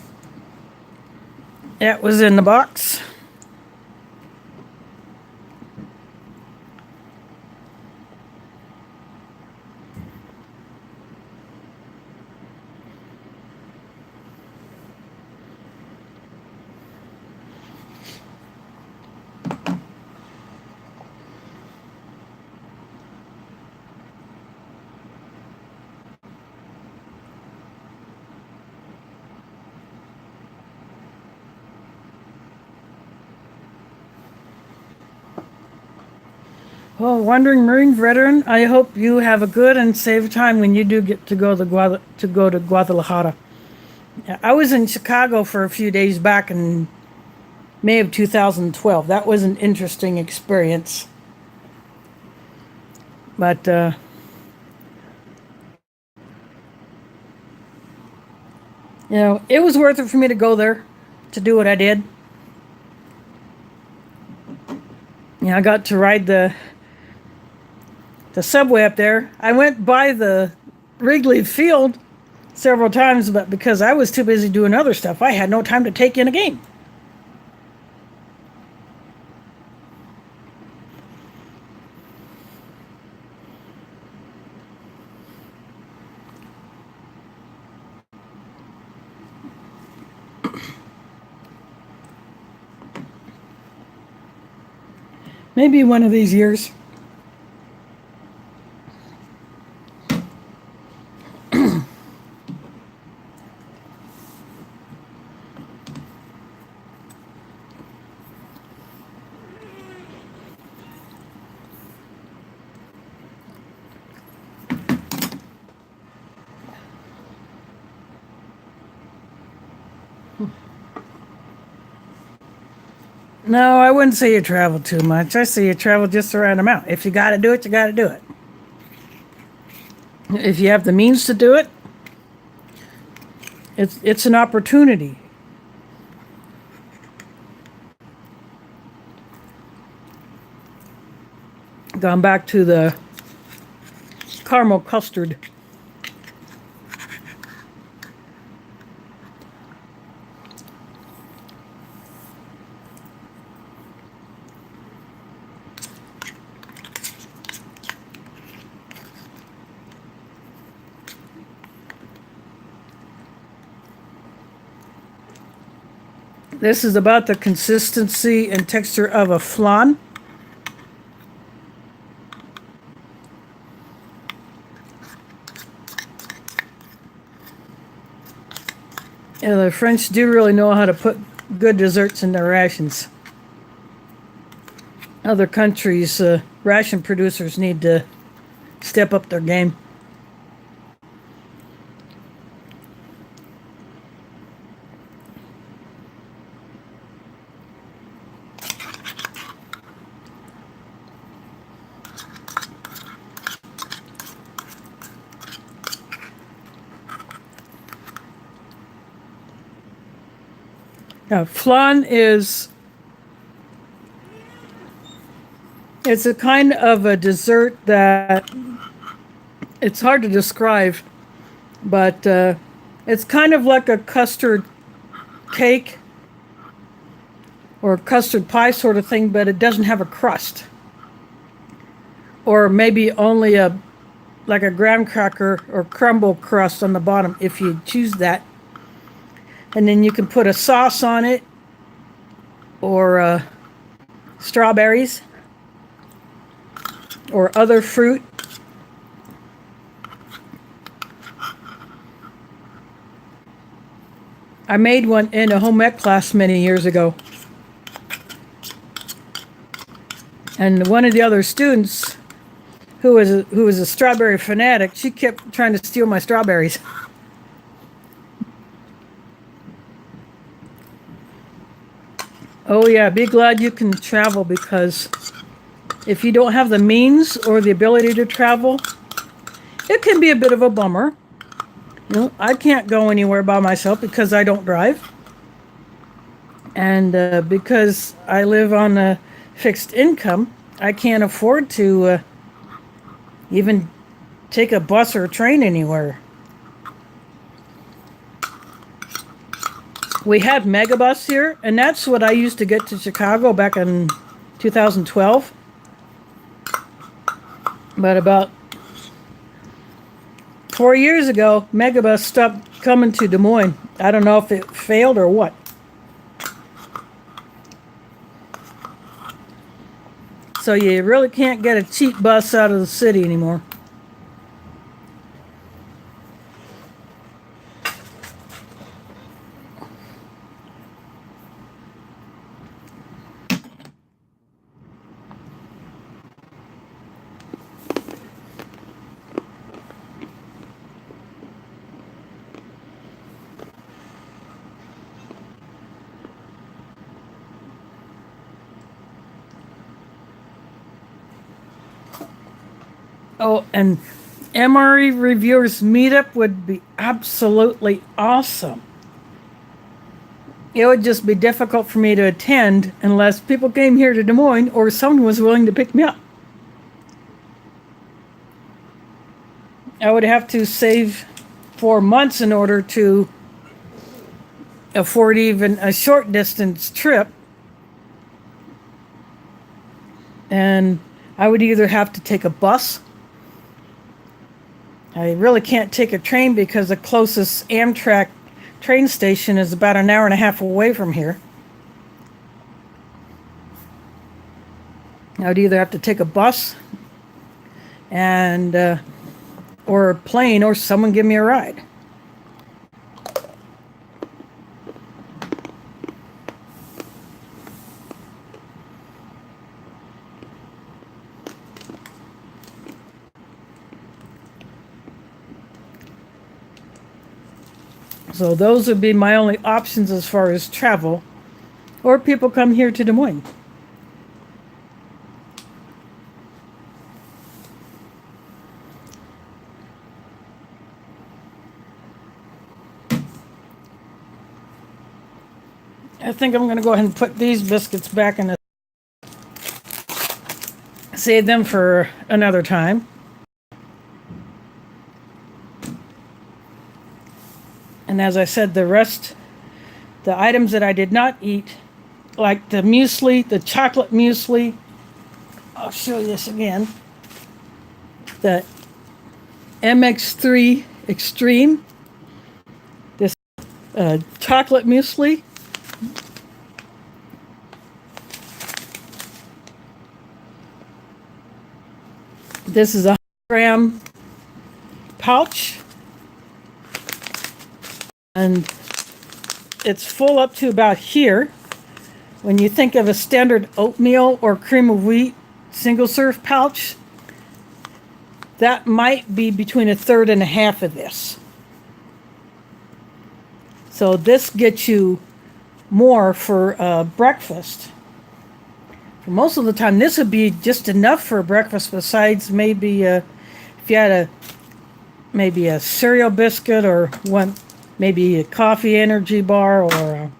It was in the box. Well, Wandering Marine veteran, I hope you have a good and safe time when you do get to go to Guadalajara. I was in Chicago for a few days back in May of 2012. That was an interesting experience. But it was worth it for me to go there to do what I did. I got to ride the subway up there. I went by the Wrigley Field several times, but because I was too busy doing other stuff, I had no time to take in a game. Maybe one of these years. No, I wouldn't say you travel too much. I say you travel just the right amount. If you got to do it, you got to do it. If you have the means to do it, it's an opportunity. Gone back to the caramel custard. This is about the consistency and texture of a flan. Yeah, the French do really know how to put good desserts in their rations. Other countries, ration producers need to step up their game. Now, flan it's a kind of a dessert that it's hard to describe, but it's kind of like a custard cake or custard pie sort of thing, but it doesn't have a crust. Or maybe only like a graham cracker or crumble crust on the bottom if you choose that. And then you can put a sauce on it or strawberries or other fruit. I made one in a home ec class many years ago. And one of the other students, who was a strawberry fanatic, she kept trying to steal my strawberries. Oh yeah, be glad you can travel, because if you don't have the means or the ability to travel, it can be a bit of a bummer. You know, I can't go anywhere by myself because I don't drive. And because I live on a fixed income, I can't afford to even take a bus or a train anywhere. We had Megabus here, and that's what I used to get to Chicago back in 2012. But about 4 years ago, Megabus stopped coming to Des Moines. I don't know if it failed or what. So you really can't get a cheap bus out of the city anymore. Oh, and MRE Reviewers Meetup would be absolutely awesome. It would just be difficult for me to attend unless people came here to Des Moines or someone was willing to pick me up. I would have to save 4 months in order to afford even a short distance trip. And I would either have to take a bus. I really can't take a train because the closest Amtrak train station is about an hour and a half away from here. I would either have to take a bus and or a plane, or someone give me a ride. So those would be my only options as far as travel, or people come here to Des Moines. I think I'm going to go ahead and put these biscuits back in the... Save them for another time. And as I said, the items that I did not eat, like the muesli, the chocolate muesli, I'll show you this again. The MX3 Extreme, this chocolate muesli. This is a 100-gram pouch, and it's full up to about here. When you think of a standard oatmeal or cream of wheat single serve pouch, that might be between a third and a half of this. So this gets you more for breakfast. For most of the time, this would be just enough for breakfast, besides maybe if you had maybe a cereal biscuit, or maybe a coffee energy bar, or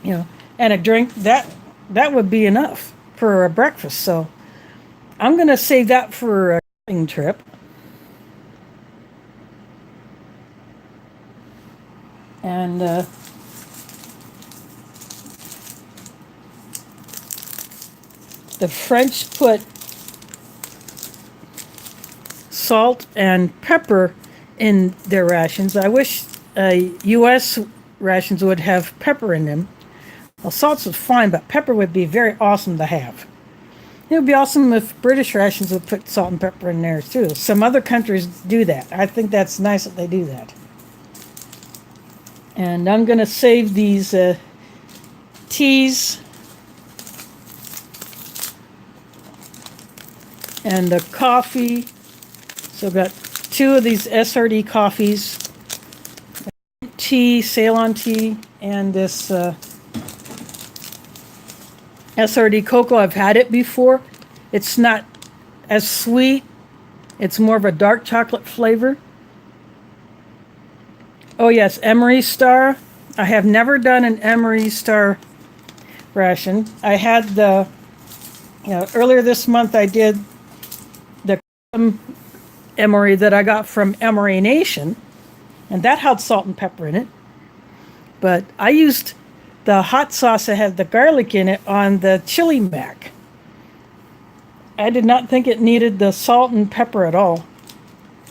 and a drink. That would be enough for a breakfast. So I'm going to save that for a camping trip. And the French put salt and pepper in their rations. I wish U.S. rations would have pepper in them. Well, salt's is fine, but pepper would be very awesome to have. It would be awesome if British rations would put salt and pepper in there too. Some other countries do that. I think that's nice that they do that. And I'm going to save these teas and the coffee. So I've got 2 of these SRD coffees, tea, Ceylon tea, and this SRD cocoa. I've had it before. It's not as sweet. It's more of a dark chocolate flavor. Oh yes, Emery Star. I have never done an Emery Star ration. I had earlier this month I did the Emery that I got from Emery Nation, and that had salt and pepper in it. But I used the hot sauce that had the garlic in it on the chili mac. I did not think it needed the salt and pepper at all.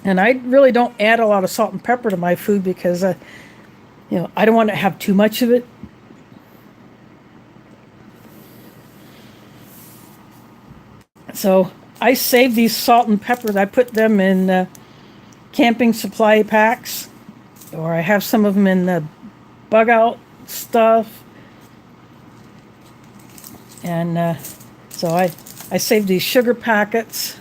And I really don't add a lot of salt and pepper to my food because I don't want to have too much of it. So I save these salt and peppers. I put them in camping supply packs, or I have some of them in the bug out stuff. And so I save these sugar packets.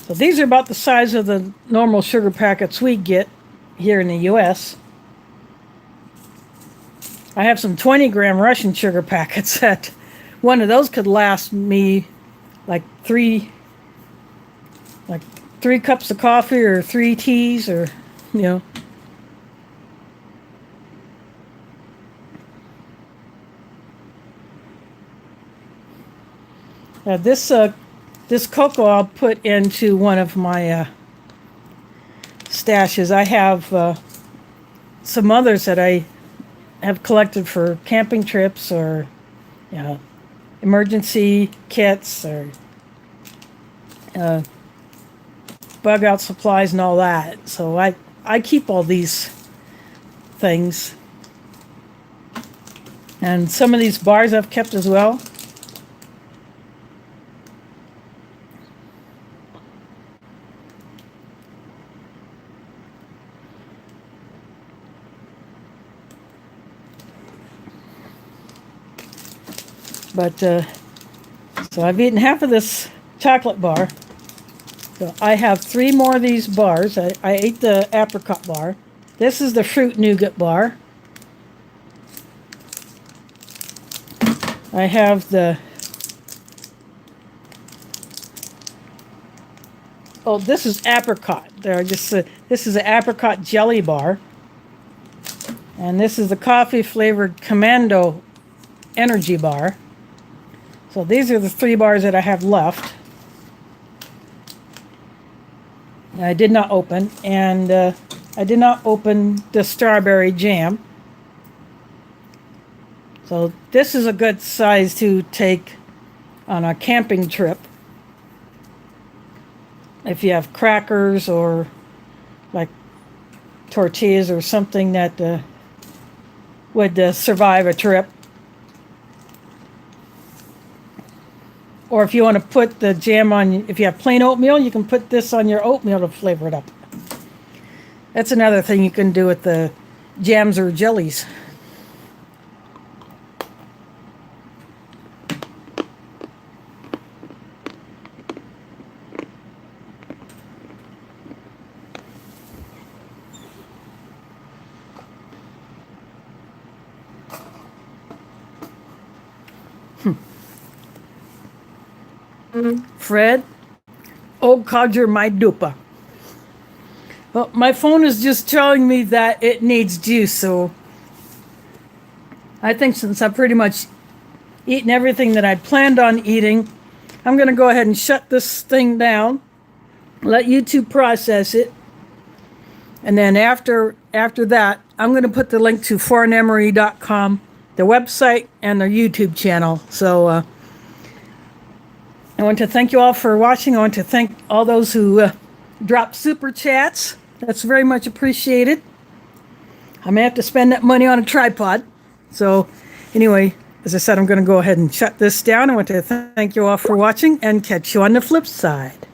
So these are about the size of the normal sugar packets we get here in the U.S. I have some 20-gram Russian sugar packets that one of those could last me like three cups of coffee or 3 teas, or this cocoa I'll put into one of my stashes. I have some others that I have collected for camping trips, or emergency kits, or bug out supplies and all that. So I keep all these things. And some of these bars I've kept as well. But, so I've eaten half of this chocolate bar. So I have 3 more of these bars. I ate the apricot bar. This is the fruit nougat bar. I have the... Oh, this is apricot. This is an apricot jelly bar. And this is the coffee flavored Commando energy bar. So these are the 3 bars that I have left. I did not open, and I did not open the strawberry jam. So this is a good size to take on a camping trip. If you have crackers or like tortillas or something that would survive a trip. Or if you want to put the jam on, if you have plain oatmeal, you can put this on your oatmeal to flavor it up. That's another thing you can do with the jams or jellies. Fred, old codger my dupa. Well, my phone is just telling me that it needs juice, so I think since I've pretty much eaten everything that I planned on eating, I'm going to go ahead and shut this thing down, let YouTube process it, and then after that, I'm going to put the link to foreignemery.com, the website, and their YouTube channel. So, I want to thank you all for watching. I want to thank all those who dropped super chats. That's very much appreciated. I may have to spend that money on a tripod. So anyway, as I said, I'm going to go ahead and shut this down. I want to thank you all for watching and catch you on the flip side.